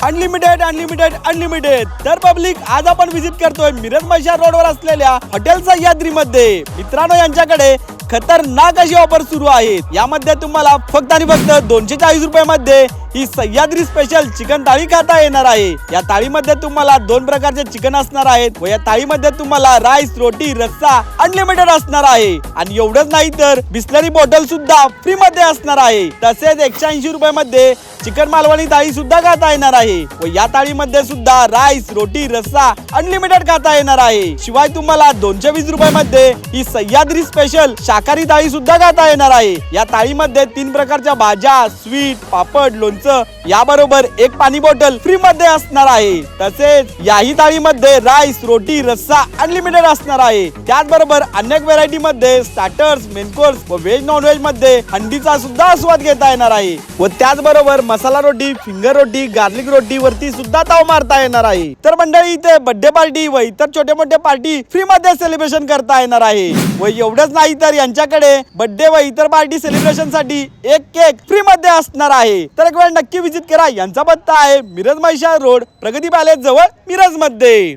Unlimited unlimited unlimited. तर public, आज आपण विजिट करतोय मिरज म्हैसाळ रोडवर असलेल्या हॉटेल सह्याद्री मध्ये। मित्रांनो, यांच्याकडे खतरनाक अशी ऑफर सुरू आहे। यामध्ये तुम्हाला फक्त आणि फक्त 240 रुपयामध्ये ही सह्याद्री स्पेशल चिकन थाळी खाता येणार आहे। या थाळीमध्ये तुम्हाला 2 प्रकारचे चिकन असणार आहेत व या थाळीमध्ये तुम्हाला राईस, रोटी, रस्सा अनलिमिटेड असणार आहे। आणि एवढंच नाही तर बिस्लरी बॉटल सुद्धा फ्री मध्ये असणार आहे। तसेच 180 रुपयामध्ये चिकन मालवणी थाळी सुद्धा खाता येणार आहे व या थाळीमध्ये सुद्धा राईस, रोटी, रस्सा अनलिमिटेड खाता येणार आहे। शिवाय तुम्हाला 220 रुपयामध्ये ही सह्याद्री स्पेशल शाकाहारी थाळी सुद्धा खाता येणार आहे। या थाळीमध्ये 3 प्रकारच्या भाज्या, स्वीट, पापड, लोणचं याबरोबर एक पाणी बॉटल फ्री मध्ये असणार आहे। तसेच याही थाळीमध्ये राईस, रोटी, रस्सा अनलिमिटेड असणार आहे। त्याचबरोबर अनेक व्हेरायटी मध्ये स्टार्टर्स, मेन कोर्स व व्हेज नॉन व्हेज मध्ये हंडीचा सुद्धा आस्वाद घेता येणार आहे व त्याचबरोबर मसाला रोटी, फिंगर रोटी, गार्लिक रोटी वरती सुद्धा ताव मारता येणार आहे। तर मंडळी, इथे बर्थडे पार्टी व इतर छोटे मोठे पार्टी फ्री मध्ये सेलिब्रेशन करता येणार आहे व एवढंच नाही तर यांच्याकडे बर्थडे व इतर पार्टी सेलिब्रेशन साठी एक केक फ्री मध्ये असणार आहे। तर एक वेळ नक्की विजिट करा। यांचा पत्ता आहे मिरज म्हैसाळ रोड, प्रगती पॅलेस जवळ, मिरज मध्ये।